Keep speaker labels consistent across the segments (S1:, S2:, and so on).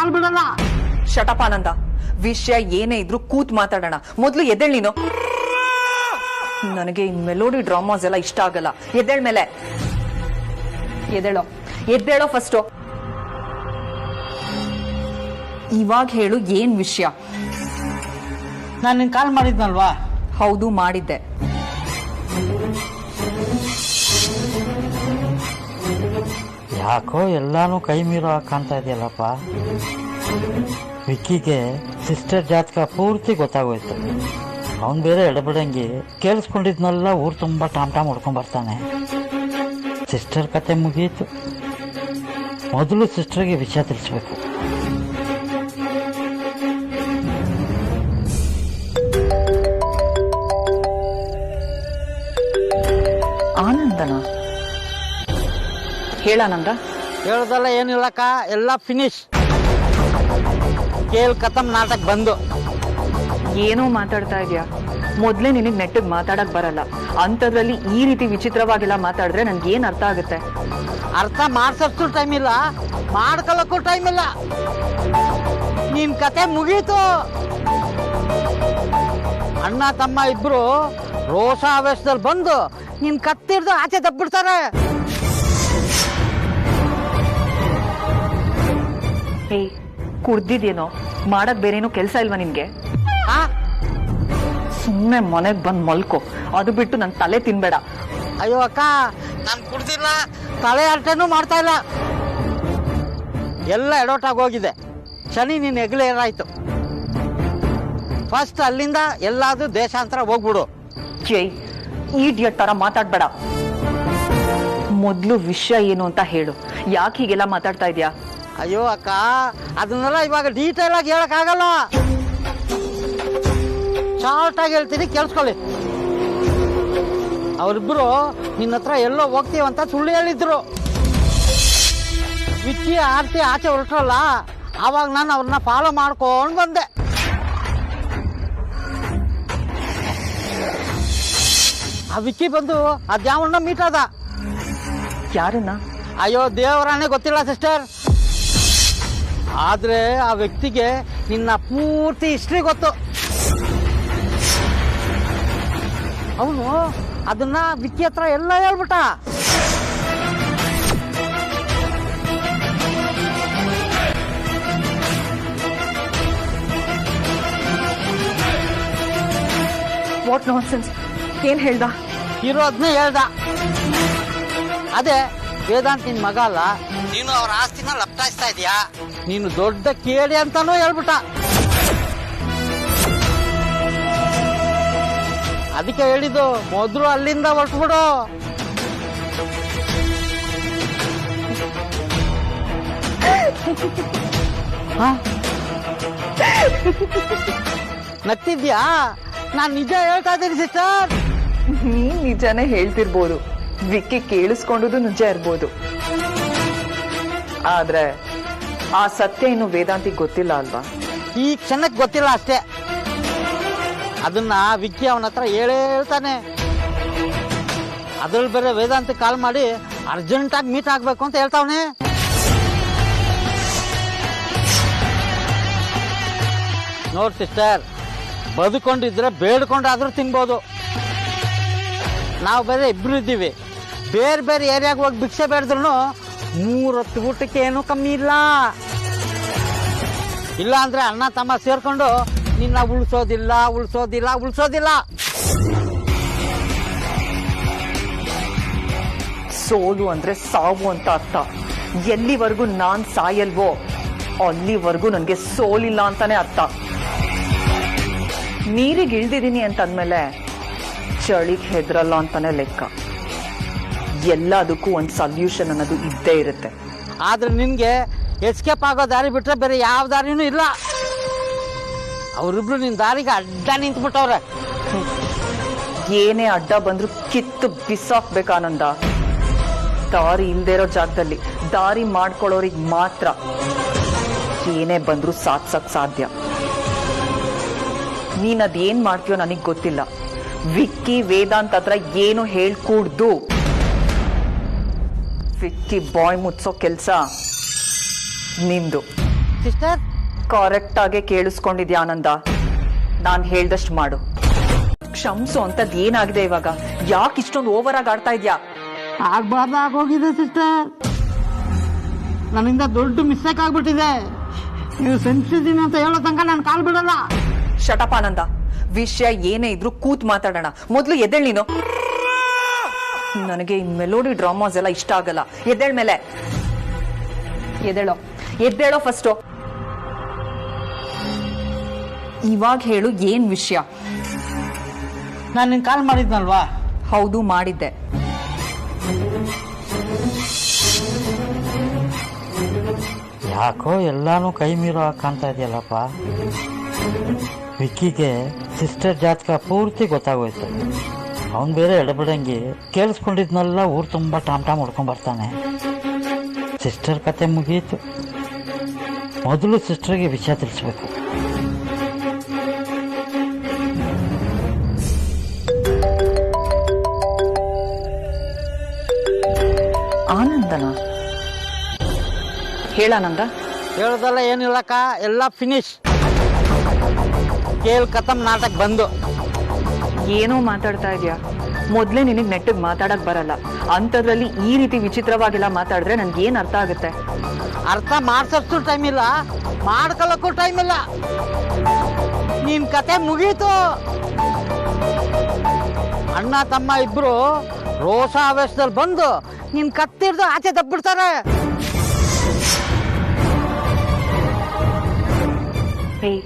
S1: ಕಾಲ್ ಬಿಡಲ್ಲ.
S2: ಶಟಪ್ ಆನಂದ, ವಿಷಯ ಏನೇ ಇದ್ರು ಕೂತ್ ಮಾತಾಡೋಣ. ಮೊದ್ಲು ಎದ್ದೇಳ್ ನೀನು. ನನಗೆ ಈ ಮೆಲೋಡಿ ಡ್ರಾಮಾಸ್ ಎಲ್ಲ ಇಷ್ಟ ಆಗಲ್ಲ. ಎದ್ದೇಳ್ ಮೇಲೆ ಎದ್ದೇಳೋ ಫಸ್ಟು. ಇವಾಗ ಹೇಳು, ಏನ್ ವಿಷಯ?
S1: ನಾನು ನಿನ್ ಕಾಲ್ ಮಾಡಿದ್ನಲ್ವಾ?
S2: ಹೌದು, ಮಾಡಿದ್ದೆ.
S1: ಯಾಕೋ ಎಲ್ಲಾನು ಕೈ ಮೀರೋ ಕಾಣ್ತಾ ಇದೆಯಲ್ಲಪ್ಪ. ವಿಕ್ಕಿಗೆ ಸಿಸ್ಟರ್ ಜಾತಕ ಪೂರ್ತಿ ಗೊತ್ತಾಗೋಯ್ತು. ಅವನ್ ಬೇರೆ ಎಡಬಿಡಂಗಿ ಕೇಳಿಸ್ಕೊಂಡಿದ್ನೆಲ್ಲ ಊರು ತುಂಬಾ ಟಾಮ್ ಹೊಡ್ಕೊಂಡ್ ಬರ್ತಾನೆ. ಸಿಸ್ಟರ್ ಕತೆ ಮುಗಿಯಿತು. ಮೊದಲು ಸಿಸ್ಟರ್ಗೆ ವಿಷಯ ತಿಳಿಸ್ಬೇಕು.
S2: ಆನಂದನ ಹೇಳಾನಂದ?
S1: ಹೇಳದಲ್ಲ ಏನಿಲ್ಲಕ್ಕ, ಎಲ್ಲ ಫಿನಿಶ್. ಕೇಳ್ ಕತಮ್ ನಾಟಕ ಬಂದು.
S2: ಏನೋ ಮಾತಾಡ್ತಾ ಇದೆಯಾ? ಮೊದ್ಲೇ ನಿನಗ್ ನೆಟ್ಟಿಗೆ ಮಾತಾಡಕ್ ಬರಲ್ಲ, ಅಂತದ್ರಲ್ಲಿ ಈ ರೀತಿ ವಿಚಿತ್ರವಾಗೆಲ್ಲ ಮಾತಾಡಿದ್ರೆ ನನ್ಗೆ ಏನ್ ಅರ್ಥ ಆಗುತ್ತೆ?
S1: ಅರ್ಥ ಮಾಡ್ಸಷ್ಟು ಟೈಮ್ ಇಲ್ಲ, ಮಾಡ್ಕೊಳಕ್ಕೂ ಟೈಮ್ ಇಲ್ಲ. ನಿನ್ ಕತೆ ಮುಗೀತು. ಅಣ್ಣ ತಮ್ಮ ಇಬ್ರು ರೋಷ ಆವೇಶದಲ್ಲಿ ಬಂದು ನಿನ್ ಕತ್ತಿಡ್ದು ಆಚೆ ತಪ್ಪಿಡ್ತಾರೆ.
S2: ಏಯ್, ಕುಡ್ದಿದ್ಯೇನೋ? ಮಾಡಕ್ ಬೇರೇನೋ ಕೆಲ್ಸ ಇಲ್ವಾ ನಿನ್ಗೆ? ಸುಮ್ಮನೆ ಮನೆಗ್ ಬಂದ್ ಮಲ್ಕೋ, ಅದು ಬಿಟ್ಟು ನನ್ ತಲೆ ತಿನ್ಬೇಡ.
S1: ಅಯ್ಯೋ ಅಕ್ಕ, ನಾನ್ ಕುಡ್ದಿಲ್ಲ, ತಲೆ ಅರ್ಟನೂ ಮಾಡ್ತಾ ಇಲ್ಲ. ಎಲ್ಲ ಎಡೋಟಾಗೋಗಿದೆ. ಶನಿ ನೀನ್ ಹೆಗ್ಲೆ ಏನಾಯ್ತು. ಫಸ್ಟ್ ಅಲ್ಲಿಂದ ಎಲ್ಲಾದ್ರೂ ದೇಶಾಂತರ ಹೋಗ್ಬಿಡು.
S2: ಜೈ, ಈಡಿಯಟ್ ತರ ಮಾತಾಡ್ಬೇಡ. ಮೊದ್ಲು ವಿಷಯ ಏನು ಅಂತ ಹೇಳು. ಯಾಕೆ ಹೀಗೆಲ್ಲ ಮಾತಾಡ್ತಾ ಇದ್ಯಾ?
S1: ಅಯ್ಯೋ ಅಕ್ಕ, ಅದನ್ನೆಲ್ಲ ಇವಾಗ ಡೀಟೇಲ್ ಆಗಿ ಹೇಳಕ್ ಆಗಲ್ಲ. ಶಾರ್ಟ್ ಆಗಿ ಹೇಳ್ತೀನಿ, ಕೇಳಿಸ್ಕೊಳ್ಳಿ. ಅವರಿಬ್ರು ನಿನ್ನ ಹತ್ರ ಎಲ್ಲೋ ಹೋಗ್ತೀವಂತ ಸುಳ್ಳು ಹೇಳಿದ್ರು. ವಿಕ್ಕಿ ಆರ್ತಿ ಆಚೆ ಹೊರಟ್ರಲ್ಲ, ಆವಾಗ ನಾನು ಅವ್ರನ್ನ ಫಾಲೋ ಮಾಡ್ಕೊಂಡು ಬಂದೆ. ಆ ವಿಕ್ಕಿ ಬಂದು ಅದ್ಯಾವನ್ನ ಮೀಟ್ ಆದ.
S2: ಯಾರನ್ನ?
S1: ಅಯ್ಯೋ ದೇವರಾನೇ ಗೊತ್ತಿಲ್ಲ ಸಿಸ್ಟರ್. ಆದ್ರೆ ಆ ವ್ಯಕ್ತಿಗೆ ನಿನ್ನ ಪೂರ್ತಿ ಹಿಸ್ಟ್ರಿ ಗೊತ್ತು. ಅವನು ಅದನ್ನ ವಿಕ್ಕಿ ಹತ್ರ ಎಲ್ಲ ಹೇಳ್ಬಿಟ್ಟ.
S2: What nonsense? ಏನ್ ಹೇಳ್ದ?
S1: ಇರೋದ್ನೇ ಹೇಳ್ದ. ಅದೇ ವೇದಾಂತ್ ನಿನ್ ಮಗ ಅಲ್ಲ, ನೀನು ಅವ್ರ ಆಸ್ತಿನ ಲಪ್ಟಾಯಿಸ್ತಾ ಇದೀಯಾ, ನೀನು ದೊಡ್ಡ ಕೇಳಿ ಅಂತಾನೂ ಹೇಳ್ಬಿಟ್ಟ. ಅದಕ್ಕೆ ಹೇಳಿದ್ದು ಮೊದಲು ಅಲ್ಲಿಂದ ಹೊರಟ್ಬಿಡು. ನಗ್ತಿದ್ಯಾ? ನಾನ್ ನಿಜ ಹೇಳ್ತಾ ಇದ್ದೀನಿ ಸಿಸ್ಟರ್.
S2: ನೀನ್ ನಿಜಾನೇ ಹೇಳ್ತಿರ್ಬೋದು, ವಿಕ್ಕಿ ಕೇಳಿಸ್ಕೊಂಡುದು ನಿಜ ಇರ್ಬೋದು. ಆದ್ರೆ ಆ ಸತ್ಯ ಇನ್ನು ವೇದಾಂತಿಗೆ ಗೊತ್ತಿಲ್ಲ ಅಲ್ವಾ?
S1: ಈ ಕ್ಷಣಕ್ಕೆ ಗೊತ್ತಿಲ್ಲ ಅಷ್ಟೇ. ಅದನ್ನ ವಿಕ್ಕಿ ಅವನ ಹತ್ರ ಹೇಳ್ತಾನೆ. ಅದ್ರಲ್ಲಿ ಬೇರೆ ವೇದಾಂತ ಕಾಲ್ ಮಾಡಿ ಅರ್ಜೆಂಟ್ ಆಗಿ ಮೀಟ್ ಆಗ್ಬೇಕು ಅಂತ ಹೇಳ್ತಾವನೆ. ನೋಡ್ ಸಿಸ್ಟರ್, ಬದುಕೊಂಡಿದ್ರೆ ಬೇಡ್ಕೊಂಡಾದ್ರೂ ತಿನ್ಬೋದು. ನಾವು ಬೇರೆ ಇಬ್ರು ಇದ್ದೀವಿ. ಬೇರೆ ಬೇರೆ ಏರಿಯಾಗ ಹೋಗಿ ಭಿಕ್ಷೆ ಬೇಡಿದ್ರು 3 ಹೊತ್ತು ಊಟಕ್ಕೆ ಏನೂ ಕಮ್ಮಿ ಇಲ್ಲ. ಇಲ್ಲ ಅಂದ್ರೆ ಅಣ್ಣ ತಮ್ಮ ಸೇರ್ಕೊಂಡು ನಿನ್ನ ಉಳಿಸೋದಿಲ್ಲ.
S2: ಸೋಲು ಅಂದ್ರೆ ಸಾವು ಅಂತ ಅರ್ಥ. ಎಲ್ಲಿವರೆಗೂ ನಾನ್ ಸಾಯಲ್ವೋ ಅಲ್ಲಿವರೆಗೂ ನನ್ಗೆ ಸೋಲಿಲ್ಲ ಅಂತಾನೆ ಅರ್ಥ. ನೀರಿಗೆ ಇಳ್ದಿದ್ದೀನಿ ಅಂತಂದ್ಮೇಲೆ ಚಳಿಗೆ ಹೆದ್ರಲ್ಲ ಅಂತಾನೆ ಲೆಕ್ಕ. ಎಲ್ಲದಕ್ಕೂ ಒಂದು ಸಲ್ಯೂಷನ್ ಅನ್ನೋದು ಇದ್ದೇ ಇರುತ್ತೆ.
S1: ಆದ್ರೆ ನಿನ್ಗೆ ಎಸ್ಕೇಪ್ ಆಗೋ ದಾರಿ ಬಿಟ್ರೆ ಬೇರೆ ಯಾವ ದಾರಿನೂ ಇಲ್ಲ. ಅವರಿಬ್ರು ನಿನ್ ದಾರಿಗೆ ಅಡ್ಡ ನಿಂತ್ಬಿಟ್ಟವ್ರೆ.
S2: ಏನೇ ಅಡ್ಡ ಬಂದ್ರು ಕಿತ್ತು ಬಿಸಾಕ್ಬೇಕಾನಂದ. ದಾರಿ ಇಲ್ದೇ ಇರೋ ಜಾಗದಲ್ಲಿ ದಾರಿ ಮಾಡ್ಕೊಳ್ಳೋರಿಗೆ ಮಾತ್ರ ಏನೇ ಬಂದ್ರು ಸಾಧ್ಸಕ್ ಸಾಧ್ಯ. ನೀನ್ ಅದೇನ್ ಮಾಡ್ತೀಯೋ ನನಗ್ ಗೊತ್ತಿಲ್ಲ. ವಿಕ್ಕಿ ವೇದಾಂತ್ ಹತ್ರ ಏನು ಹೇಳ್ಕೂಡ್ದು. ವಿಕ್ಕಿ ಬಾಯ್ ಮುಚ್ಚೋ ಕೆಲ್ಸ ನಿಂದು.
S3: ಸಿಸ್ಟರ್?
S2: ಕರೆಕ್ಟ್ ಆಗಿ ಕೇಳಿಸ್ಕೊಂಡಿದ್ಯಾ ಆನಂದ? ನಾನ್ ಹೇಳ್ದಷ್ಟು ಮಾಡು. ಕ್ಷಮ್ಸು ಅಂತದ್ ಏನಾಗಿದೆ ಇವಾಗ? ಯಾಕೆ ಇಷ್ಟೊಂದು ಓವರ್ ಆಗಿ ಆಡ್ತಾ ಇದ್ಯಾ?
S3: ಆಗ್ಬಾರ್ದು ಆಗೋಗಿದೆ ಸಿಸ್ಟರ್. ನನ್ನಿಂದ ದೊಡ್ಡ ಮಿಸ್ಟೇಕ್ ಆಗ್ಬಿಟ್ಟಿದೆ. ನೀವು ಸೆನ್ಸಿದ್ದೀನಿ ಅಂತ ಹೇಳೋ ತನಕ ನಾನು ಕಾಲ್ ಬಿಡಲ್ಲ.
S2: ಶಟಪ್ ಆನಂದ, ವಿಷಯ ಏನೇ ಇದ್ರು ಕೂತ್ ಮಾತಾಡೋಣ. ಮೊದ್ಲು ಎದ್ದೇಳ್ ನೀನು. ನನಗೆ ಈ ಮೆಲೋಡಿ ಡ್ರಾಮಾಸ್ ಎಲ್ಲ ಇಷ್ಟ ಆಗಲ್ಲ. ಎದ್ದೇಳ್ ಮೇಲೆ. ಎದ್ದೇಳೋ ಫಸ್ಟು. ಇವಾಗ ಹೇಳು, ಏನ್ ವಿಷಯ?
S3: ನಾನು ನಿನ್ ಕಾಲ್ ಮಾಡಿದ್ನಲ್ವಾ?
S2: ಹೌದು, ಮಾಡಿದ್ದೆ.
S1: ಯಾಕೋ ಎಲ್ಲಾನು ಕೈ ಮೀರೋ ಕಾಣ್ತಾ ಇದೆಯಲ್ಲಪ್ಪ. ವಿಕ್ಕಿಗೆ ಸಿಸ್ಟರ್ ಜಾತಕ ಪೂರ್ತಿ ಗೊತ್ತಾಗೋಯ್ತು. ಅವನ್ ಬೇರೆ ಎಡಬಿಡಂಗಿ ಕೇಳಿಸ್ಕೊಂಡಿದ್ನೆಲ್ಲ ಊರು ತುಂಬಾ ಟಾಮ್ ಹೊಡ್ಕೊಂಡ್ ಬರ್ತಾನೆ. ಸಿಸ್ಟರ್ ಕತೆ ಮುಗಿಯಿತು. ಮೊದಲು ಸಿಸ್ಟರ್ಗೆ ವಿಷಯ ತಿಳಿಸ್ಬೇಕು.
S2: ಆನಂದನ ಹೇಳಾನಂದ?
S3: ಹೇಳೋದಲ್ಲ ಏನಿಲ್ಲಕ್ಕ, ಎಲ್ಲ ಫಿನಿಶ್. ಕೇಳ್ ಕತಮ್ ನಾಟಕ ಬಂದು.
S2: ಏನೋ ಮಾತಾಡ್ತಾ ಇದೀಯಾ? ಮೊದ್ಲೇ ನಿನಗ್ ನೆಟ್ಟಿಗೆ ಮಾತಾಡಕ್ ಬರಲ್ಲ. ಅಂಥದ್ರಲ್ಲಿ ಈ ರೀತಿ ವಿಚಿತ್ರವಾಗೆಲ್ಲ ಮಾತಾಡಿದ್ರೆ ನನ್ಗೆ ಏನ್ ಅರ್ಥ ಆಗುತ್ತೆ?
S3: ಅರ್ಥ ಮಾಡ್ಸೋಷ್ಟು ಟೈಮ್ ಇಲ್ಲ, ಮಾಡ್ಕೊಳ್ಳೋಕ್ಕೂ ಟೈಮ್ ಇಲ್ಲ. ನಿನ್ ಕತೆ ಮುಗೀತು. ಅಣ್ಣ ತಮ್ಮ ಇಬ್ರು ರೋಷ ಆವೇಶದಲ್ಲಿ ಬಂದು ನಿನ್ ಕತ್ತಿರ್ದು ಆಚೆ ತಪ್ಪಿಡ್ತಾರೆ.
S2: ಏಯ್,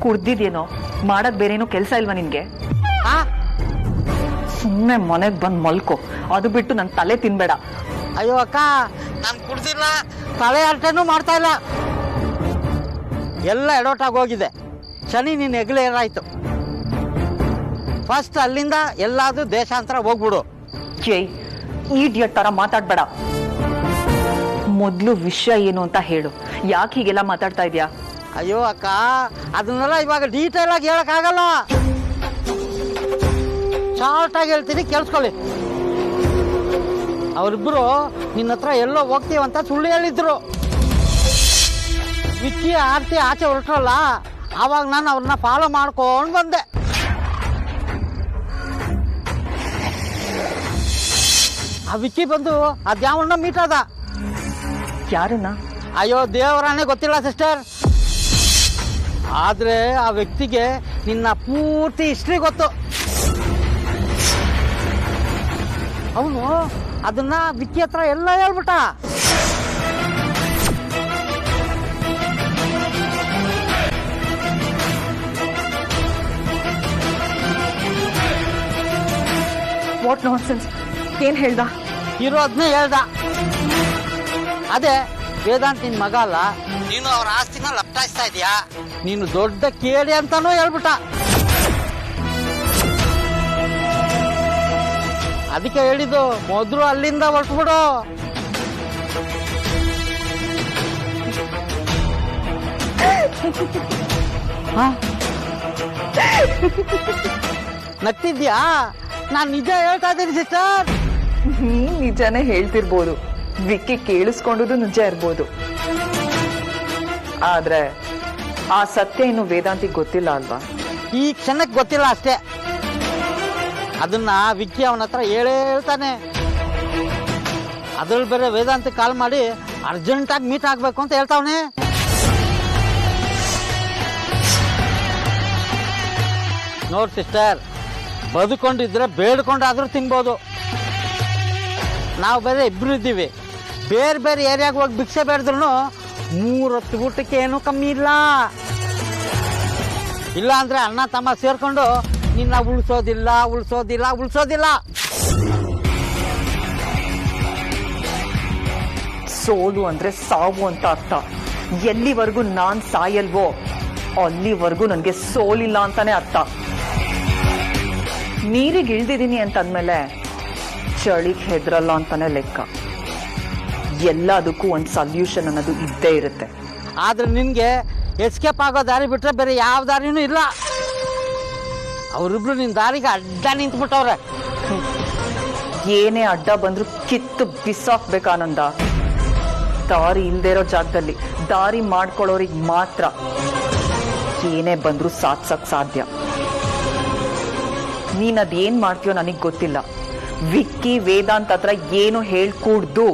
S2: ಕುಡ್ದಿದ್ಯೇನೋ? ಮಾಡಕ್ ಬೇರೇನೋ ಕೆಲ್ಸ ಇಲ್ವಾ ನಿನ್ಗೆ? ಸುಮ್ಮನೆ ಮನೆಗ್ ಬಂದ್ ಮಲ್ಕೋ. ಅದು ಬಿಟ್ಟು ನನ್ ತಲೆ ತಿನ್ಬೇಡ.
S3: ಅಯ್ಯೋ ಅಕ್ಕ, ನಾನು ಕುಡ್ದಿಲ್ಲ, ತಲೆ ಅರ್ಟನೂ ಮಾಡ್ತಾ ಇಲ್ಲ. ಎಲ್ಲ ಎಡೋಟಾಗಿ ಹೋಗಿದೆ. ಶನಿ ನಿನ್ನ ಹೆಗಲೇ ಏನಾಯ್ತು. ಫಸ್ಟ್ ಅಲ್ಲಿಂದ ಎಲ್ಲಾದ್ರೂ ದೇಶಾಂತರ ಹೋಗ್ಬಿಡು.
S2: ಜೈ, ಈಡಿಯಟ್ ತರ ಮಾತಾಡ್ಬೇಡ. ಮೊದ್ಲು ವಿಷಯ ಏನು ಅಂತ ಹೇಳು. ಯಾಕೆ ಹೀಗೆಲ್ಲ ಮಾತಾಡ್ತಾ ಇದ್ಯಾ?
S3: ಅಯ್ಯೋ ಅಕ್ಕ, ಅದನ್ನೆಲ್ಲ ಇವಾಗ ಡೀಟೇಲ್ ಆಗಿ ಹೇಳಕ್ಕಾಗಲ್ಲ. ಶಾರ್ಟ್ ಆಗಿ ಹೇಳ್ತೀನಿ, ಕೇಳಿಸ್ಕೊಳ್ಳಿ. ಅವರಿಬ್ರು ನಿನ್ನ ಹತ್ರ ಎಲ್ಲೋ ಹೋಗ್ತೀವಂತ ಸುಳ್ಳು ಹೇಳಿದ್ರು. ವಿಕ್ಕಿ ಆರ್ತಿ ಆಚೆ ಹೊರಟ್ರಲ್ಲ, ಆವಾಗ ನಾನು ಅವ್ರನ್ನ ಫಾಲೋ ಮಾಡ್ಕೊಂಡು ಬಂದೆ. ಆ ವಿಕ್ಕಿ ಬಂದು ಅದ್ಯಾವನ್ನ ಮೀಟ್ ಆದ.
S2: ಯಾರನ್ನ?
S3: ಅಯ್ಯೋ ದೇವರಾನೇ ಗೊತ್ತಿಲ್ಲ ಸಿಸ್ಟರ್. ಆದ್ರೆ ಆ ವ್ಯಕ್ತಿಗೆ ನಿನ್ನ ಪೂರ್ತಿ ಹಿಸ್ಟ್ರಿ ಗೊತ್ತು. ಅವನು ಅದನ್ನ ವಿಕ್ಕಿ ಹತ್ರ ಎಲ್ಲ ಹೇಳ್ಬಿಟ್ಟ.
S2: What nonsense? ಏನ್ ಹೇಳ್ದ?
S3: ಇರೋದ್ನೇ ಹೇಳ್ದ. ಅದೇ ವೇದಾಂತ್ ನಿನ್ ಮಗ ಅಲ್ಲ, ನೀನು ಅವ್ರ ಆಸ್ತಿನ ಲಪ್ಟಾಯಿಸ್ತಾ ಇದೀಯಾ, ನೀನು ದೊಡ್ಡ ಕೇಳಿ ಅಂತಾನೂ ಹೇಳ್ಬಿಟ್ಟ. ಅದಕ್ಕೆ ಹೇಳಿದ್ದು ಮೊದಲು ಅಲ್ಲಿಂದ ಹೊರಟ್ಬಿಡು. ನಗ್ತಿದ್ಯಾ? ನಾನ್ ನಿಜ ಹೇಳ್ತಾ ಇದ್ದೀನಿ ಸಿಸ್ಟರ್.
S2: ನೀನ್ ನಿಜಾನೇ ಹೇಳ್ತಿರ್ಬೋದು, ವಿಕ್ಕಿ ಕೇಳಿಸ್ಕೊಂಡುದು ನಿಜ ಇರ್ಬೋದು. ಆದ್ರೆ ಆ ಸತ್ಯ ಇನ್ನು ವೇದಾಂತಿಗೆ ಗೊತ್ತಿಲ್ಲ ಅಲ್ವಾ?
S3: ಈ ಕ್ಷಣಕ್ಕೆ ಗೊತ್ತಿಲ್ಲ ಅಷ್ಟೇ. ಅದನ್ನ ವಿಕ್ಕಿ ಅವನ ಹತ್ರ ಹೇಳ್ತಾನೆ. ಅದ್ರಲ್ಲಿ ಬೇರೆ ವೇದಾಂತ ಕಾಲ್ ಮಾಡಿ ಅರ್ಜೆಂಟಾಗಿ ಮೀಟ್ ಆಗ್ಬೇಕು ಅಂತ ಹೇಳ್ತಾವನೆ. ನೋಡ್ ಸಿಸ್ಟರ್, ಬದುಕೊಂಡಿದ್ರೆ ಬೇಡ್ಕೊಂಡಾದ್ರೂ ತಿನ್ಬೋದು. ನಾವು ಬೇರೆ ಇಬ್ರು ಇದ್ದೀವಿ. ಬೇರೆ ಬೇರೆ ಏರಿಯಾಗ ಹೋಗಿ ಭಿಕ್ಷೆ ಬೇಡಿದ್ರು 3 ಹೊತ್ತು ಊಟಕ್ಕೆ ಏನೂ ಕಮ್ಮಿ ಇಲ್ಲ. ಇಲ್ಲ ಅಂದ್ರೆ ಅಣ್ಣ ತಮ್ಮ ಸೇರ್ಕೊಂಡು ನಿನ್ನ ಉಳಿಸೋದಿಲ್ಲ.
S2: ಸೋಲು ಅಂದ್ರೆ ಸಾವು ಅಂತ ಅರ್ಥ. ಎಲ್ಲಿವರೆಗೂ ನಾನ್ ಸಾಯಲ್ವೋ ಅಲ್ಲಿವರೆಗೂ ನನ್ಗೆ ಸೋಲಿಲ್ಲ ಅಂತಾನೆ ಅರ್ಥ. ನೀರಿಗೆ ಇಳ್ದಿದ್ದೀನಿ ಅಂತಂದ್ಮೇಲೆ ಚಳಿಗೆ ಹೆದ್ರಲ್ಲ ಅಂತಾನೆ ಲೆಕ್ಕ. ಎಲ್ಲದಕ್ಕೂ ಒಂದು ಸಲ್ಯೂಷನ್ ಅನ್ನೋದು ಇದ್ದೇ ಇರುತ್ತೆ.
S3: ಆದ್ರೆ ನಿನ್ಗೆ ಎಸ್ಕೇಪ್ ಆಗೋ ದಾರಿ ಬಿಟ್ರೆ ಬೇರೆ ಯಾವ ದಾರಿನೂ ಇಲ್ಲ. ಅವರಿಬ್ರು ನಿನ್ ದಾರಿಗೆ ಅಡ್ಡ ನಿಂತ್ಬಿಟ್ಟವ್ರೆ.
S2: ಏನೇ ಅಡ್ಡ ಬಂದ್ರು ಕಿತ್ತು ಬಿಸಾಕ್ಬೇಕಾನಂದ. ದಾರಿ ಇಲ್ದೇ ಇರೋ ಜಾಗದಲ್ಲಿ ದಾರಿ ಮಾಡ್ಕೊಳ್ಳೋರಿಗೆ ಮಾತ್ರ ಏನೇ ಬಂದ್ರೂ ಸಾಧ್ಸಕ್ ಸಾಧ್ಯ. ನೀನ್ ಅದೇನ್ ಮಾಡ್ತೀಯೋ ನನಗ್ ಗೊತ್ತಿಲ್ಲ. ವಿಕ್ಕಿ ವೇದಾಂತ್ ಹತ್ರ ಏನು ಹೇಳ್ಕೂಡ್ದು.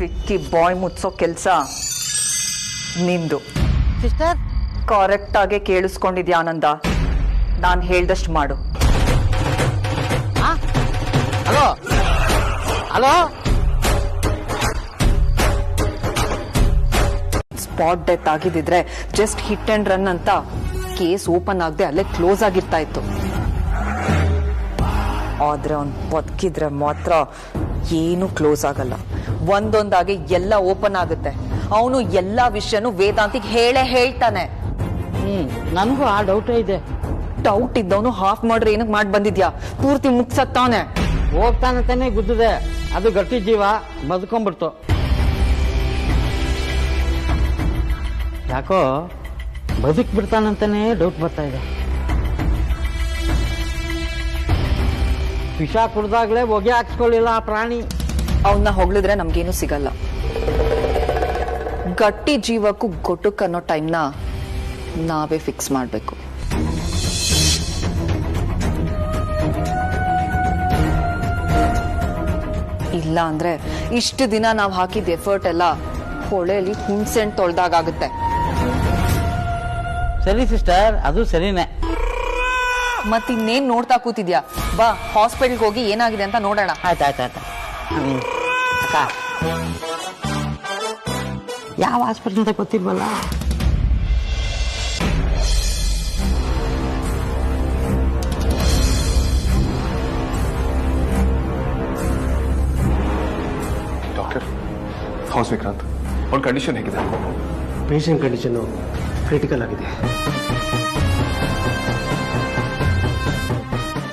S2: ವಿಕ್ಕಿ ಬಾಯ್ ಮುಚ್ಚೋ ಕೆಲ್ಸ ನಿಂದು.
S3: ಸಿಸ್ಟರ್,
S2: ಕರೆಕ್ಟ್ ಆಗಿ ಕೇಳಿಸ್ಕೊಂಡಿದ್ಯಾ ಆನಂದ? ನಾನ್ ಹೇಳ್ದಷ್ಟು ಮಾಡು.
S3: Hello hello.
S2: ಸ್ಪಾಟ್ ಡೆತ್ ಆಗಿದ್ರೆ ಜಸ್ಟ್ ಹಿಟ್ ಅಂಡ್ ರನ್ ಅಂತ ಕೇಸ್ ಓಪನ್ ಆಗದೆ ಅಲ್ಲೇ ಕ್ಲೋಸ್ ಆಗಿರ್ತಾ ಇತ್ತು. ಆದ್ರೆ ಅವ್ನು ಬದುಕಿದ್ರೆ ಮಾತ್ರ ಏನು ಕ್ಲೋಸ್ ಆಗಲ್ಲ. ಒಂದೊಂದಾಗಿ ಎಲ್ಲ ಓಪನ್ ಆಗುತ್ತೆ. ಅವನು ಎಲ್ಲಾ ವಿಷಯನೂ ವೇದಾಂತಿಗೆ ಹೇಳ್ತಾನೆ.
S3: ನನಗೂ ಆ ಡೌಟೇ ಇದೆ.
S2: ಡೌಟ್ ಇದ್ದವನು ಹಾಫ್ ಮಾಡ್ರೆ ಏನಕ್ಕೆ ಮಾಡಿ ಬಂದಿದ್ಯಾ? ಪೂರ್ತಿ ಮುಗ್ಸತ್ತಾನೆ.
S3: ಹೋಗ್ತಾನಂತಾನೆ ಗುದ್ದಿದೆ. ಅದು ಗಟ್ಟಿ ಜೀವ ಬದುಕೊಂಡ್ಬಿಡ್ತು. ಯಾಕೋ ಬದುಕ್ ಬಿಡ್ತಾನಂತಾನೆ ಡೌಟ್ ಬರ್ತಾ ಇದೆ. ವಿಷ ಕುಡ್ದಾಗ್ಲೇ ಹೊಗೆ ಹಾಕ್ಸ್ಕೊಳ್ಳಿಲ್ಲ ಆ ಪ್ರಾಣಿ.
S2: ಅವನ್ನ ಹೊಗಳಿದ್ರೆ ನಮ್ಗೇನು ಸಿಗಲ್ಲ. ಗಟ್ಟಿ ಜೀವಕ್ಕೂ ಗೊಟ್ಟಕ್ ಅನ್ನೋ ಟೈಮ್ನ ನಾವೇ ಫಿಕ್ಸ್ ಮಾಡ್ಬೇಕು. ಇಲ್ಲ ಅಂದ್ರೆ ಇಷ್ಟು ದಿನ ನಾವು ಹಾಕಿದ ಎಫರ್ಟ್ ಎಲ್ಲ ಹೊಳೆಯಲ್ಲಿ ಹುಣ್ಸೆಣ್ ತೊಳ್ದಾಗುತ್ತೆ.
S3: ಸರಿ ಸಿಸ್ಟರ್, ಅದು ಸರಿನೇ.
S2: ಮತ್ತಿನ್ನೇನ್ ನೋಡ್ತಾ ಕೂತಿದ್ಯಾ? ಬಾ, ಹಾಸ್ಪಿಟಲ್ಗೆ ಹೋಗಿ ಏನಾಗಿದೆ ಅಂತ ನೋಡೋಣ.
S3: ಆಯ್ತಾಯ್ತಾಯ್ತ. ಅಕ್ಕ, ಯಾವ ಹಾಸ್ಪಿಟಲ್ ಅಂತ ಗೊತ್ತಿಲ್ವಲ್ಲ?
S4: ಡಾಕ್ಟರ್, ಹೌಸ್ ವಿಕ್ರಾಂತ್, ಅವಳ ಕಂಡೀಷನ್ ಹೇಗಿದೆ?
S5: ಪೇಷಂಟ್ ಕಂಡೀಷನ್ನು ಕ್ರಿಟಿಕಲ್ ಆಗಿದೆ.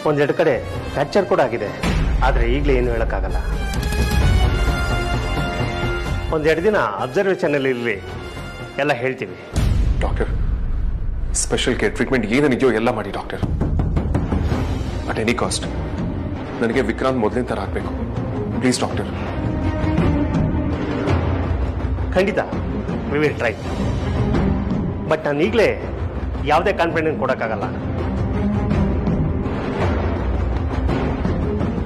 S5: ಒಂದೆರಡು ಕಡೆ ಫ್ರ್ಯಾಕ್ಚರ್ ಕೂಡ ಆಗಿದೆ. ಆದರೆ ಈಗಲೇ ಏನು ಹೇಳೋಕ್ಕಾಗಲ್ಲ. ಒಂದೆರಡು ದಿನ ಅಬ್ಸರ್ವೇಷನಲ್ಲಿ ಇರಲಿ, ಎಲ್ಲ ಹೇಳ್ತೀವಿ.
S4: ಡಾಕ್ಟರ್, ಸ್ಪೆಷಲ್ ಕೇರ್ ಟ್ರೀಟ್ಮೆಂಟ್ ಏನಿದೆಯೋ ಎಲ್ಲ ಮಾಡಿ ಡಾಕ್ಟರ್. ಅಟ್ ಎನಿ ಕಾಸ್ಟ್ ನನಗೆ ವಿಕ್ರಾಂತ್ ಮೊದಲಿನ ಥರ ಆಗಬೇಕು. Please doctor.
S5: ಖಂಡಿತ ವಿ ವಿಲ್ ಟ್ರೈ. ಬಟ್ ನಾನು ಈಗಲೇ ಯಾವುದೇ ಕಾನ್ಫಿಡೆನ್ಸ್ ಕೊಡೋಕ್ಕಾಗಲ್ಲ.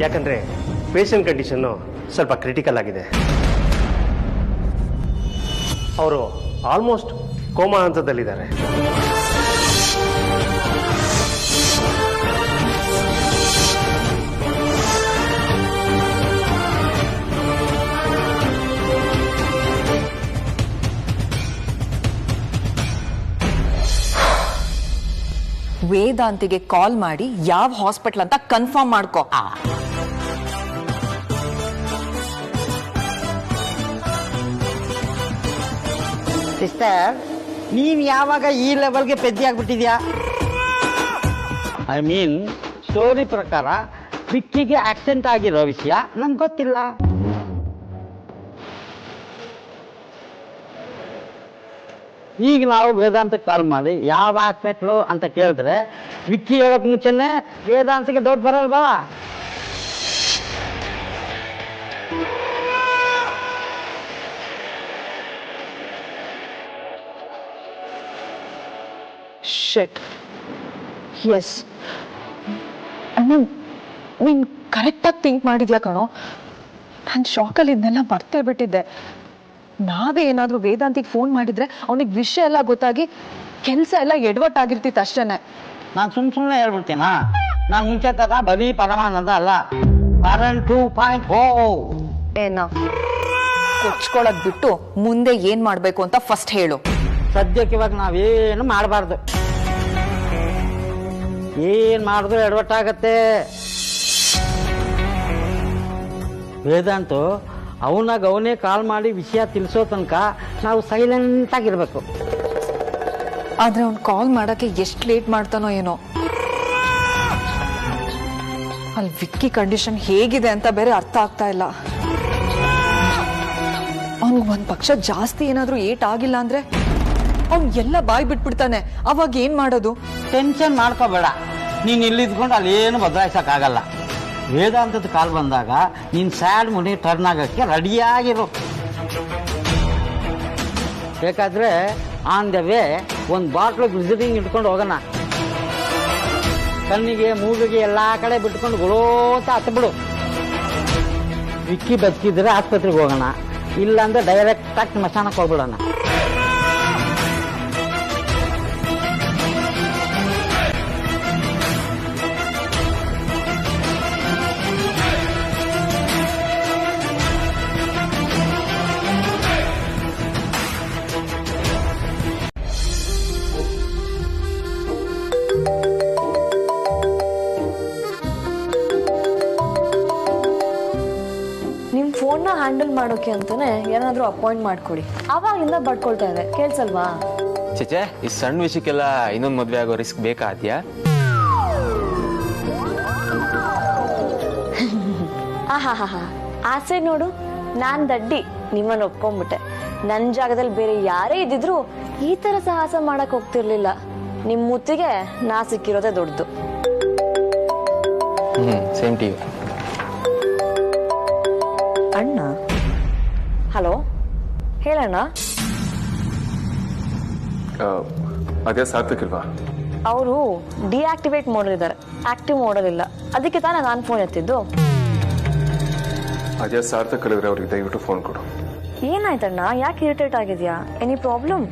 S5: ಯಾಕಂದರೆ ಪೇಷಂಟ್ ಕಂಡೀಷನ್ನು ಸ್ವಲ್ಪ ಕ್ರಿಟಿಕಲ್ ಆಗಿದೆ. ಅವರು ಆಲ್ಮೋಸ್ಟ್ ಕೋಮಾ ಹಂತದಲ್ಲಿದ್ದಾರೆ.
S2: ವೇದಾಂತಿಗೆ ಕಾಲ್ ಮಾಡಿ ಯಾವ ಹಾಸ್ಪಿಟಲ್ ಅಂತ ಕನ್ಫರ್ಮ್ ಮಾಡ್ಕೋ.
S3: ಸಿಸ್ಟರ್, ನೀನ್ ಯಾವಾಗ ಈ ಲೆವೆಲ್ಗೆ ಪೆದ್ದಿ ಆಗ್ಬಿಟ್ಟಿದ್ಯಾ? ಐ ಮೀನ್, ಸ್ಟೋರಿ ಪ್ರಕಾರ ವಿಕ್ಕಿಗೆ ಆಕ್ಸಿಡೆಂಟ್ ಆಗಿರೋ ವಿಷಯ ನಂಗೆ ಗೊತ್ತಿಲ್ಲ. ಈಗ ನಾವು ವೇದಾಂತಕ್ಕೆ ಕಾಲ್ ಮಾಡಿ ಯಾವ ಹಾಸ್ಪಿಟ್ಲು ಅಂತ ಕೇಳಿದ್ರೆ ವಿಕ್ಕಿ ಹೇಳೋಕ್ ಮುಂಚೆನೆ ವೇದಾಂತಕ್ಕೆ ಡೌಟ್ ಬರಲ್ವಾ?
S2: ಶೆಟ್. ಎಸ್, ನೀನ್ ಕರೆಕ್ಟಾಗಿ ಥಿಂಕ್ ಮಾಡಿದ್ಯಾ ಕಣೋ. ನಾನು ಶಾಕಲ್ಲಿ ಇದನ್ನೆಲ್ಲ ಮರ್ತೇ ಬಿಟ್ಟಿದ್ದೆ. ನಾವೇ ಏನಾದರೂ ವೇದಾಂತಿಗೆ ಫೋನ್ ಮಾಡಿದ್ರೆ ಅವನಿಗೆ ವಿಷಯ ಎಲ್ಲ ಗೊತ್ತಾಗಿ ಕೆಲಸ ಎಲ್ಲ ಎಡವಟ್ಟಾಗಿರ್ತಿತ್ತು ಅಷ್ಟೇನೆ.
S3: ನಾನು ಸುಮ್ಮನೆ ಹೇಳ್ಬಿಡ್ತೀನಾ? ನಾನು ಮುಂಚೆ ತರ ಬರೀ ಪರಮಾನಂದ ಅಲ್ಲ, ಪರನ್ 2.0.
S2: ಏನ ಕೊಚ್ಕೊಳಕ್ ಬಿಟ್ಟು ಮುಂದೆ ಏನ್ ಮಾಡ್ಬೇಕು ಅಂತ ಫಸ್ಟ್ ಹೇಳು.
S3: ಸದ್ಯಕ್ಕೆ ಇವಾಗ ನಾವೇನು ಮಾಡಬಾರ್ದು. ಏನ್ ಮಾಡಿದ್ರು ಎಡವಟ್ಟಾಗತ್ತೆ. ವೇದಾಂತು ಅವನೇ ಕಾಲ್ ಮಾಡಿ ವಿಷಯ ತಿಳಿಸೋ ತನಕ ನಾವು ಸೈಲೆಂಟ್ ಆಗಿರ್ಬೇಕು.
S2: ಆದ್ರೆ ಅವ್ನು ಕಾಲ್ ಮಾಡಕ್ಕೆ ಎಷ್ಟು ಲೇಟ್ ಮಾಡ್ತಾನೋ ಏನೋ. ಅಲ್ಲಿ ವಿಕ್ಕಿ ಕಂಡೀಷನ್ ಹೇಗಿದೆ ಅಂತ ಬೇರೆ ಅರ್ಥ ಆಗ್ತಾ ಇಲ್ಲ. ಅವ್ನಿಗೆ ಒಂದ್ ಪಕ್ಷ ಜಾಸ್ತಿ ಏನಾದ್ರೂ ಏಟ್ ಆಗಿಲ್ಲ ಅಂದ್ರೆ ಅವ್ನ್ ಎಲ್ಲ ಬಾಯ್ ಬಿಟ್ಬಿಡ್ತಾನೆ. ಅವಾಗ ಏನ್ ಮಾಡೋದು?
S3: ಟೆನ್ಷನ್ ಮಾಡ್ಕೋಬೇಡ. ನೀನ್ ಇಲ್ಲಿದ್ಕೊಂಡು ಅಲ್ಲಿ ಏನು ಬದಲಾಯಿಸಕ್ ಆಗಲ್ಲ. ವೇದಾಂತದ ಕಾಲ್ ಬಂದಾಗ ನೀನು ಸ್ಯಾಡ್ ಮುನಿ ಟರ್ನ್ ಆಗೋಕ್ಕೆ ರೆಡಿಯಾಗಿರು. ಬೇಕಾದರೆ ಆನ್ ದ ವೇ ಒಂದು ಬಾಟ್ಲು ಗ್ಲಿಸರಿಂಗ್ ಇಟ್ಕೊಂಡು ಹೋಗೋಣ. ಕಣ್ಣಿಗೆ ಮೂಗಿಗೆ ಎಲ್ಲ ಕಡೆ ಬಿಟ್ಕೊಂಡು ಗುಳೋತ ಹತ್ಬಿಡು. ವಿಕ್ಕಿ ಬದುಕಿದ್ರೆ ಆಸ್ಪತ್ರೆಗೆ ಹೋಗೋಣ, ಇಲ್ಲಾಂದ್ರೆ ಡೈರೆಕ್ಟಾಗಿ ಸ್ಮಶಾನಕ್ಕೆ ಹೋಗ್ಬಿಡೋಣ.
S6: ನಿಮ್ಮ ಫೋನ್ನ ಹ್ಯಾಂಡಲ್ ಮಾಡೋಕೆ ಅಂತಾನೆ ಏನಾದರೂ ಅಪಾಯಿಂಟ್ ಮಾಡ್ಕೊಡಿ. ಆವಾಗಿಂದ ಬಡ್ಕೊಳ್ತಾ ಇದೆ, ಕೇಳ್ಸಲ್ವಾ?
S7: ಚೇಚೆ, ಈ ಸಣ್ಣ ವಿಷಯಕ್ಕೆಲ್ಲ ಇನ್ನೊಂದು ಮದುವೆ ಆಗೋ ರಿಸ್ಕ್ ಬೇಕಾದ್ಯಾ?
S6: ಆಹಾ ಆಸೆ ನೋಡು, ನಾನ್ ದಡ್ಡಿ ನಿಮ್ಮನ್ನ ಒಪ್ಕೊಂಡ್ಬಿಟ್ಟೆ. ನನ್ನ ಜಾಗದಲ್ಲಿ ಬೇರೆ ಯಾರೇ ಇದ್ದಿದ್ರು ಈ ತರ ಸಾಹಸ ಮಾಡಕ್ ಹೋಗ್ತಿರ್ಲಿಲ್ಲ. ನಿಮ್ ಮುತ್ತಿಗೆ ನಾ ಸಿಕ್ಕಿರೋದೇ ದೊಡ್ಡದು.
S7: Same TV.
S6: ಅಣ್ಣ, ಹಲೋ, ಹೇಳಣ್ಣ.
S4: ಅದೇ ಸಾರ್ಥಕಿಲ್ವಾ?
S6: ಅವರು ಡಿಆಕ್ಟಿವೇಟ್ ಮಾಡಿದ್ದಾರೆ, ಆಕ್ಟಿವ್ ಮಾಡೋದಿಲ್ಲ. ಅದಕ್ಕೆ ತಾನೇ ನಾನು ಫೋನ್ ಎತ್ತಿದ್ದು.
S4: ಅದೇ ಸಾರ್ಥಕ್ ಅಲ್ಲಿದ್ರೆ ಅವ್ರಿಗೆ ದಯವಿಟ್ಟು ಫೋನ್ ಕೊಡು.
S6: ಏನಾಯ್ತಣ್ಣ, ಯಾಕೆ ಇರಿಟೇಟ್ ಆಗಿದ್ಯಾ? Any problem?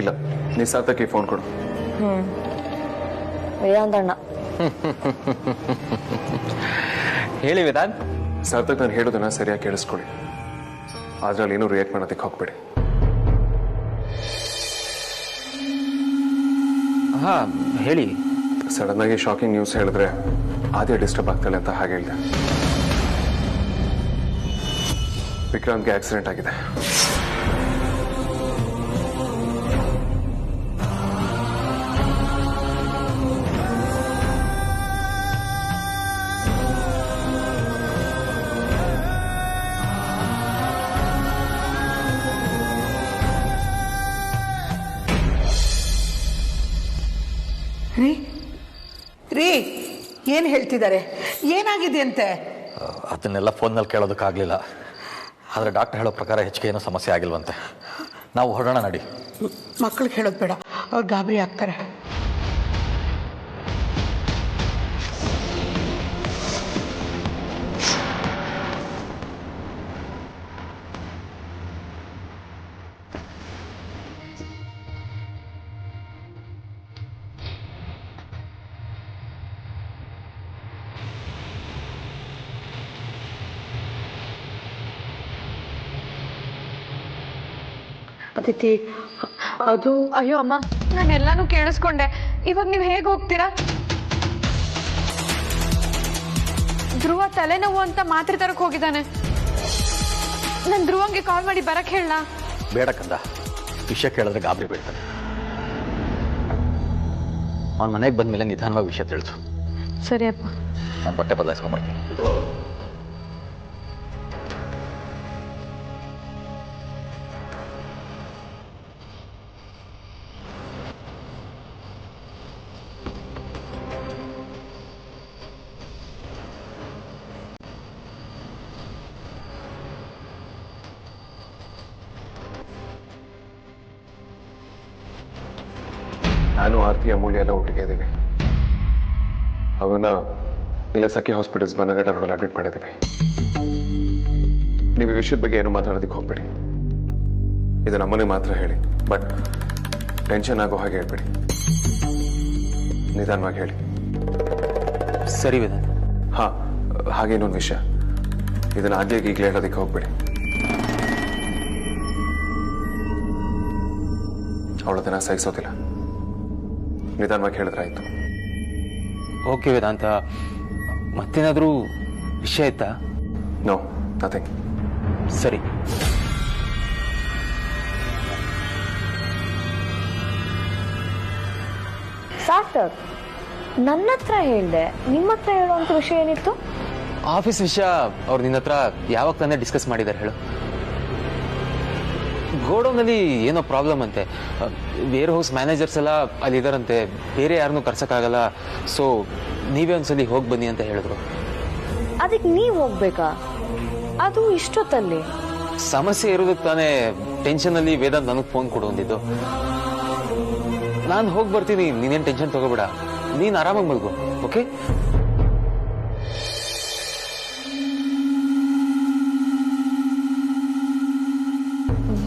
S4: ಇಲ್ಲ, ನೀ ಸಾರ್ಥಕ್ಕೆ ಫೋನ್ ಕೊಡು.
S6: ವೇದಾಂತಣ್ಣ.
S7: ಹೇಳಿ ವೇದಾಂತ್.
S4: ಸಾರ್ಥಕ್ ನಾನು ಹೇಳೋದನ್ನ ಸರಿಯಾಗಿ ಕೇಳಿಸ್ಕೊಳ್ಳಿ. ಅದ್ರಲ್ಲಿ ಏನೂ ರಿಯಾಕ್ಟ್ ಮಾಡೋದಕ್ಕೆ ಹೋಗ್ಬೇಡಿ.
S7: ಹಾ ಹೇಳಿ.
S4: ಸಡನ್ ಆಗಿ ಶಾಕಿಂಗ್ ನ್ಯೂಸ್ ಹೇಳಿದ್ರೆ ಆದ್ಯ ಡಿಸ್ಟರ್ಬ್ ಆಗ್ತಾಳೆ ಅಂತ ಹಾಗೆ ಹೇಳಿದೆ. ವಿಕ್ರಾಂತ್ಗೆ ಆಕ್ಸಿಡೆಂಟ್ ಆಗಿದೆ.
S8: ರೀ, ಏನು ಹೇಳ್ತಿದ್ದಾರೆ? ಏನಾಗಿದೆ ಅಂತೆ?
S9: ಅದನ್ನೆಲ್ಲ ಫೋನ್ನಲ್ಲಿ ಕೇಳೋದಕ್ಕಾಗಲಿಲ್ಲ. ಆದರೆ ಡಾಕ್ಟರ್ ಹೇಳೋ ಪ್ರಕಾರ ಹೆಚ್ಚಿಗೆ ಏನೂ ಸಮಸ್ಯೆ ಆಗಿಲ್ವಂತೆ. ನಾವು ಹೊರಡೋಣ ನಡಿ.
S8: ಮಕ್ಕಳಿಗೆ ಹೇಳೋದು ಬೇಡ, ಅವ್ರು ಗಾಬರಿ ಆಗ್ತಾರೆ. ಅದಿತಿ, ಅದು
S2: ಅಯ್ಯೋ ಅಮ್ಮ, ನಾನೆಲ್ಲಾನು ಕೇಳಿಸ್ಕೊಂಡೆ. ಇವಾಗ ನೀವು ಹೇಗೆ ಹೋಗ್ತೀರಾ? ಧ್ರುವ ತಲೆನೋವು ಅಂತ ಮಾತ್ರೆ ತರಕ್ ಹೋಗಿದ್ದಾನೆ. ನಾನು ಧ್ರುವಂಗೆ ಕಾಲ್ ಮಾಡಿ ಬರಕ್ ಹೇಳ.
S9: ಬೇಡ ಕಂದ, ವಿಷಯ ಕೇಳಿದ್ರೆ ಗಾಬರಿ ಬೀಳ್ತಾನೆ. ಅವ್ನ ಮನೆಗೆ ಬಂದಮೇಲೆ ನಿಧಾನವಾಗಿ ವಿಷಯ ತಿಳಿಸು.
S2: ಸರಿ ಅಪ್ಪ.
S9: ನಾನು ಬಟ್ಟೆ ಬದಲಾಯಿಸ್ಕೊಂಡ್ಬರ್ತೀನಿ.
S4: ನಾನು ಆರ್ತಿ ಅಮೂಲ್ಯ ಎಲ್ಲ ಒಟ್ಟಿಗೆ ಇದ್ದೀವಿ. ಅವನ್ನ ಇಲ್ಲ ಸಖಿ ಹಾಸ್ಪಿಟಲ್ಸ್ ಬನ್ನಗಡ ರೋಡಲ್ಲಿ ಅಡ್ಮಿಟ್ ಮಾಡಿದ್ದೀವಿ. ನೀವು ಈ ವಿಷಯದ ಬಗ್ಗೆ ಏನು ಮಾತಾಡೋದಕ್ಕೆ ಹೋಗ್ಬೇಡಿ. ಇದು ನಮ್ಮನೆ ಮಾತ್ರ ಹೇಳಿ, ಬಟ್ ಟೆನ್ಷನ್ ಆಗೋ ಹಾಗೆ ಹೇಳ್ಬೇಡಿ. ನಿಧಾನವಾಗಿ ಹೇಳಿ.
S7: ಸರಿ ವೇದಾಂತ್.
S4: ಹಾ, ಹಾಗೆ ಇನ್ನೊಂದು ವಿಷಯ, ಇದನ್ನ ಆದ್ಯಾಗಿ ಈಗಲೇ ಹೇಳೋದಕ್ಕೆ ಹೋಗ್ಬೇಡಿ. ಅವಳದನ್ನ ಸಹಿಸೋದಿಲ್ಲ. ನಿಧಾನವಾಗಿ ಹೇಳಿದ್ರಾಯ್ತು.
S7: ಓಕೆ ವೇದಾಂತ, ಮತ್ತೇನಾದರೂ ವಿಷಯ ಆಯ್ತಾ?
S4: No, nothing.
S7: ಸರಿ.
S6: ಸಾರ್ಥಕ್, ನನ್ನ ಹತ್ರ ಹೇಳ್ದೆ, ನಿಮ್ಮ ಹತ್ರ ಹೇಳುವಂತ ವಿಷಯ ಏನಿತ್ತು?
S7: ಆಫೀಸ್ ವಿಷಯ ಅವ್ರು ನಿನ್ನ ಹತ್ರ ಯಾವಾಗ ತಾನೇ ಡಿಸ್ಕಸ್ ಮಾಡಿದ್ದಾರೆ ಹೇಳು? ಗೋಡೌನಲ್ಲಿ ಏನೋ ಪ್ರಾಬ್ಲಮ್ ಅಂತೆ. ವೇರ್ ಹೌಸ್ ಮ್ಯಾನೇಜರ್ಸ್ ಎಲ್ಲ ಅಲ್ಲಿದ್ದಾರಂತೆ, ಬೇರೆ ಯಾರನ್ನೂ ಕರ್ಸೋಕ್ಕಾಗಲ್ಲ. ಸೊ ನೀವೇ ಒಂದ್ಸಲಿ ಹೋಗಿ ಬನ್ನಿ ಅಂತ ಹೇಳಿದ್ರು.
S6: ಅದಕ್ಕೆ ನೀವ್ ಹೋಗ್ಬೇಕಾ? ಅದು ಇಷ್ಟೊತ್ತಲ್ಲಿ?
S7: ಸಮಸ್ಯೆ ಇರೋದಕ್ಕೆ ತಾನೇ ಟೆನ್ಷನ್ ಅಲ್ಲಿ ವೇದಾಂತ್ ನನಗೆ ಫೋನ್ ಕೊಡು ಅಂದಿದ್ದು. ನಾನು ಹೋಗಿ ಬರ್ತೀನಿ, ನೀನೇನ್ ಟೆನ್ಷನ್ ತಗೋಬೇಡ, ನೀನ್ ಆರಾಮಾಗಿ ಮಲ್ಗು. ಓಕೆ?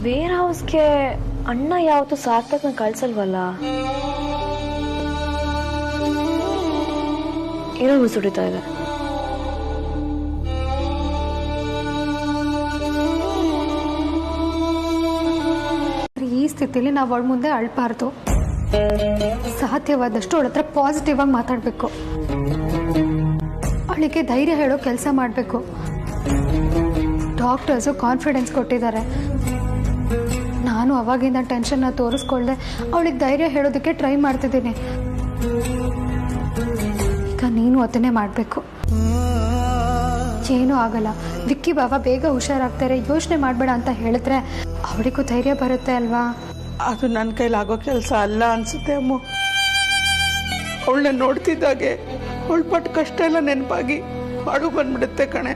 S6: ವೇರ್ ಹೌಸ್ಗೆ ಅಣ್ಣ ಯಾವತ್ತು ಸಾರ್ಥಕ್ನ ಕಳ್ಸಲ್ವಲ್ಲ? ಏನೋ ಮುಸುಡಿತಾ ಇದೆ.
S10: ಈ ಸ್ಥಿತಿಲಿ ನಾವು ಅವಳ ಮುಂದೆ ಅಳ್ಬಾರ್ದು. ಸಾಧ್ಯವಾದಷ್ಟು ಅವಳ ಹತ್ರ ಪಾಸಿಟಿವ್ ಆಗಿ ಮಾತಾಡಬೇಕು. ಅವಳಿಗೆ ಧೈರ್ಯ ಹೇಳೋ ಕೆಲಸ ಮಾಡಬೇಕು. ಡಾಕ್ಟರ್ಸು ಕಾನ್ಫಿಡೆನ್ಸ್ ಕೊಟ್ಟಿದ್ದಾರೆ. ನಾನು ಅವಾಗಿಂದ ಟೆನ್ಷನ್ನ ತೋರಿಸ್ಕೊಳ್ದೆ ಅವಳಿಗೆ ಧೈರ್ಯ ಹೇಳೋದಕ್ಕೆ ಟ್ರೈ ಮಾಡ್ತಿದ್ದೀನಿ. ಈಗ ನೀನು ಅದನ್ನೇ ಮಾಡಬೇಕು. ಏನೂ ಆಗಲ್ಲ, ವಿಕ್ಕಿ ಬಾಬಾ ಬೇಗ ಹುಷಾರಾಗ್ತಾರೆ, ಯೋಚನೆ ಮಾಡಬೇಡ ಅಂತ ಹೇಳಿದ್ರೆ ಅವಳಿಗೂ ಧೈರ್ಯ ಬರುತ್ತೆ ಅಲ್ವಾ?
S8: ಅದು ನನ್ನ ಕೈಲಾಗೋ ಕೆಲಸ ಅಲ್ಲ ಅನ್ಸುತ್ತೆ ಅಮ್ಮ. ಅವಳನ್ನ ನೋಡ್ತಿದ್ದಾಗೆ ಅವಳ ಪಟ್ಟು ಕಷ್ಟ ಎಲ್ಲ ನೆನಪಾಗಿ ಅಳು ಬಂದ್ಬಿಡುತ್ತೆ ಕಣೆ.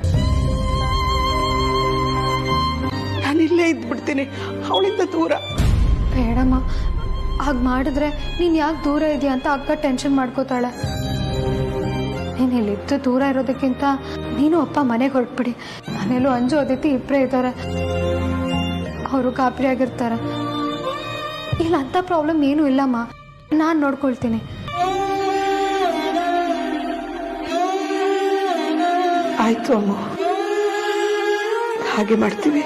S8: ನಾನಿಲ್ಲೇ ಇದ್ಬಿಡ್ತೀನಿ ಅವಳಿಂದ ದೂರ.
S10: ಬೇಡಮ್ಮ, ಹಾಗೆ ಮಾಡಿದ್ರೆ ನೀನು ಯಾಕೆ ದೂರ ಇದೆಯಾ ಅಂತ ಅಕ್ಕ ಟೆನ್ಷನ್ ಮಾಡ್ಕೋತಾಳೆ. ನೀನು ಇಲ್ಲಿದ್ದು ದೂರ ಇರೋದಕ್ಕಿಂತ ನೀನು ಅಪ್ಪ ಮನೆಗೆ ಹೊರಟ್ಬಿಡಿ. ಮನೇಲೂ ಅಂಜು ಅದಿತಿ ಇಬ್ಬರೇ ಇದ್ದಾರೆ, ಅವರು ಗಾಬರಿಯಾಗಿರ್ತಾರೆ. ಇಲ್ಲ ಅಂಥ ಪ್ರಾಬ್ಲಮ್ ಏನೂ ಇಲ್ಲಮ್ಮ, ನಾನು ನೋಡ್ಕೊಳ್ತೀನಿ.
S8: ಆಯ್ತು ಅಮ್ಮ, ಹಾಗೆ ಮಾಡ್ತೀವಿ.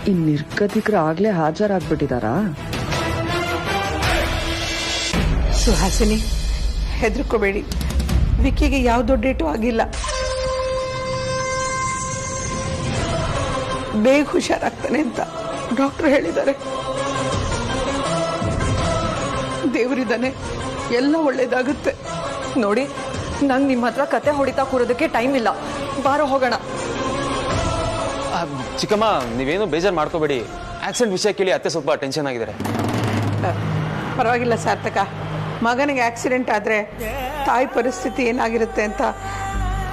S11: ಈ ನಿರ್ಗತಿಕರು ಆಗ್ಲೇ ಹಾಜರಾಗ್ಬಿಟ್ಟಿದಾರಾ?
S8: ಸುಹಾಸಿನಿ, ಹೆದರ್ಕೋಬೇಡಿ. ವಿಕ್ಕಿಗೆ ಯಾವ ದೊಡ್ಡ ಏಟು ಆಗಿಲ್ಲ. ಬೇಗ ಹುಷಾರಾಗ್ತಾನೆ ಅಂತ ಡಾಕ್ಟರ್ ಹೇಳಿದ್ದಾರೆ. ದೇವರಿದ್ದಾನೆ, ಎಲ್ಲ ಒಳ್ಳೇದಾಗುತ್ತೆ.
S2: ನೋಡಿ, ನಂಗೆ ನಿಮ್ಮ ಹತ್ರ ಕತೆ ಹೊಡಿತಾ ಕೂರೋದಕ್ಕೆ ಟೈಮ್ ಇಲ್ಲ. ಬಾರೋ ಹೋಗೋಣ.
S7: ಚಿಕ್ಕಮ್ಮ, ನೀವೇನು ಬೇಜಾರು ಮಾಡ್ಕೋಬೇಡಿ. ಆಕ್ಸಿಡೆಂಟ್ ವಿಷಯ ಕೇಳಿ ಅತ್ತೆ ಸ್ವಲ್ಪ ಟೆನ್ಷನ್ ಆಗಿದ್ದಾರೆ.
S8: ಪರವಾಗಿಲ್ಲ ಸಾರ್ಥಕ, ಮಗನಿಗೆ ಆಕ್ಸಿಡೆಂಟ್ ಆದರೆ ತಾಯಿ ಪರಿಸ್ಥಿತಿ ಏನಾಗಿರುತ್ತೆ ಅಂತ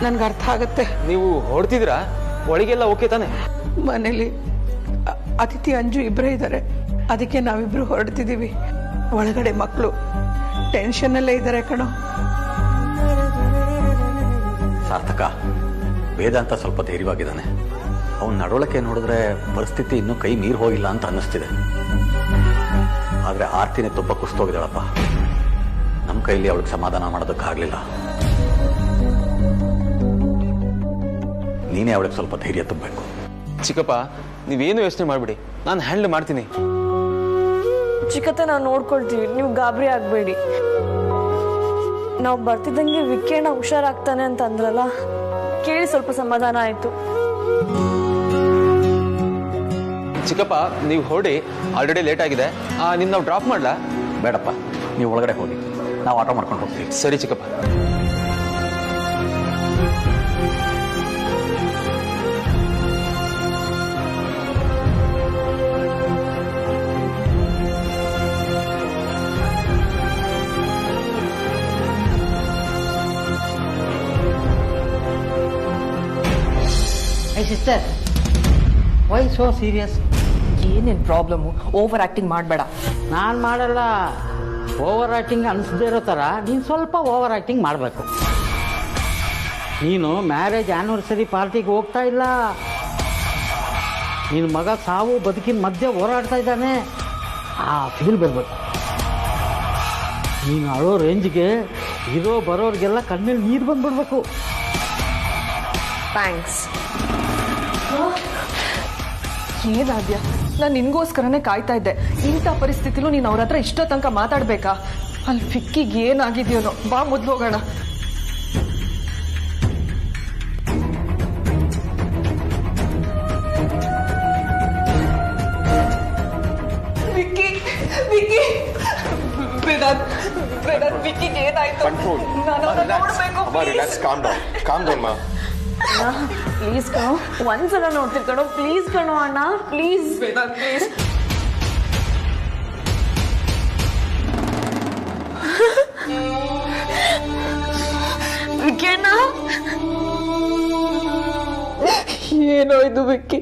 S8: ನನ್ಗೆ ಅರ್ಥ ಆಗುತ್ತೆ.
S7: ನೀವು ಹೊಡ್ತಿದ್ದೀರಾ? ಒಳಗೆಲ್ಲ ಓಕೆ ತಾನೆ?
S8: ಮನೇಲಿ ಅತಿಥಿ ಅಂಜು ಇಬ್ಬರೇ ಇದ್ದಾರೆ, ಅದಕ್ಕೆ ನಾವಿಬ್ರು ಹೊರಡ್ತಿದ್ದೀವಿ. ಒಳಗಡೆ ಮಕ್ಕಳು ಟೆನ್ಷನ್ನಲ್ಲೇ ಇದ್ದಾರೆ ಕಣೋ.
S9: ಸಾರ್ಥಕ, ವೇದಾಂತ ಸ್ವಲ್ಪ ಧೈರ್ಯವಾಗಿದ್ದಾನೆ. ಅವನ ನಡವಳಿಕೆ ನೋಡಿದ್ರೆ ಪರಿಸ್ಥಿತಿ ಇನ್ನೂ ಕೈ ಮೀರಿ ಹೋಗಿಲ್ಲ ಅಂತ ಅನ್ನಿಸ್ತಿದೆ. ಆದರೆ ಆರ್ತಿನೇ ತುಂಬ ಕುಸ್ತೋಗಿದ್ದಾಳಪ್ಪ. ನಮ್ಮ ಕೈಲಿ ಅವಳಿಗೆ ಸಮಾಧಾನ ಮಾಡೋದಕ್ಕಾಗಲಿಲ್ಲ. ನೀನೇ ಅವಳಿಗೆ ಸ್ವಲ್ಪ ಧೈರ್ಯ ತುಂಬಬೇಕು.
S7: ಚಿಕ್ಕಪ್ಪ, ನೀವೇನು ಯೋಚನೆ ಮಾಡ್ಬಿಡಿ, ನಾನು ಹ್ಯಾಂಡಲ್ ಮಾಡ್ತೀನಿ.
S6: ಚಿಕ್ಕತ್ತೆ ನಾವು ನೋಡ್ಕೊಳ್ತೀವಿ, ನೀವು ಗಾಬರಿ ಆಗ್ಬೇಡಿ. ನಾವು ಬರ್ತಿದ್ದಂಗೆ ವಿಕ್ಕೇಣ ಹುಷಾರಾಗ್ತಾನೆ ಅಂತ ಅಂದ್ರಲ್ಲ, ಕೇಳಿ ಸ್ವಲ್ಪ ಸಮಾಧಾನ ಆಯ್ತು.
S7: ಚಿಕ್ಕಪ್ಪ, ನೀವು ಹೊರಡಿ, ಆಲ್ರೆಡಿ ಲೇಟ್ ಆಗಿದೆ. ನಿನ್ನ ನಾವು ಡ್ರಾಪ್ ಮಾಡಲಾ?
S9: ಬೇಡಪ್ಪ, ನೀವು ಒಳಗಡೆ ಹೋಗಿ, ನಾವು ಆಟೋ ಮಾಡ್ಕೊಂಡು ಹೋಗ್ತೀವಿ.
S7: ಸರಿ ಚಿಕ್ಕಪ್ಪ.
S3: Hey sister, why so serious?
S2: ಏನೇನು ಪ್ರಾಬ್ಲಮ್ಮು? ಓವರ್ ಆಕ್ಟಿಂಗ್ ಮಾಡಬೇಡ.
S3: ನಾನು ಮಾಡಲ್ಲ. ಓವರ್ ಆ್ಯಕ್ಟಿಂಗ್ ಅನಿಸದೇ ಇರೋ ಥರ ನೀನು ಸ್ವಲ್ಪ ಓವರ್ ಆ್ಯಕ್ಟಿಂಗ್ ಮಾಡಬೇಕು. ನೀನು ಮ್ಯಾರೇಜ್ ಆ್ಯನಿವರ್ಸರಿ ಪಾರ್ಟಿಗೆ ಹೋಗ್ತಾ ಇಲ್ಲ. ನಿನ್ನ ಮಗ ಸಾವು ಬದುಕಿನ ಮಧ್ಯೆ ಹೋರಾಡ್ತಾ ಇದ್ದಾನೆ. ಆ ಫೀಲ್ ಬರಬೇಕು. ನೀನು ಅಳೋ ರೇಂಜ್ಗೆ ಇರೋ ಬರೋರಿಗೆಲ್ಲ ಕಣ್ಣಲ್ಲಿ ನೀರು ಬಂದ್ಬಿಡ್ಬೇಕು.
S6: ಥ್ಯಾಂಕ್ಸ್.
S2: ಏನಾದ್ಯಾ? ನಾನು ನಿನ್ಗೋಸ್ಕರನೇ ಕಾಯ್ತಾ ಇದ್ದೆ. ಇಂಥ ಪರಿಸ್ಥಿತಿಲೂ ನೀನು ಅವ್ರ ಹತ್ರ ಇಷ್ಟೋ ತನಕ ಮಾತಾಡ್ಬೇಕಾ? ಅಲ್ಲಿ ಫಿಕ್ಕಿಗೆ ಏನಾಗಿದೆಯೋನೋ. ಬಾ ಮೊದಲು ಹೋಗೋಣ. ವಿಕ್ಕಿಗೆ ಏನಾಯ್ತು?
S4: ಕಂಟ್ರೋಲ್.
S2: ನಾನು ಅವ್ನ ನೋಡ್ಬೇಕು,
S4: ಅಮ್ಮ ರಿಲ್ಯಾಕ್ಸ್, ಕಾಮ್ ಡೌನ್ ಮಾ.
S6: ಪ್ಲೀಸ್ ಕಣೋ, ಒಂದ್ಸಲ ನೋಡ್ತೀನಿ ಕಣೋ, ಪ್ಲೀಸ್ ಕಣೋ ಅಣ್ಣ, ಪ್ಲೀಸ್ ಪ್ಲೀಸ್.
S2: ಏನೋ ಇದು ವಿಕ್ಕಿ,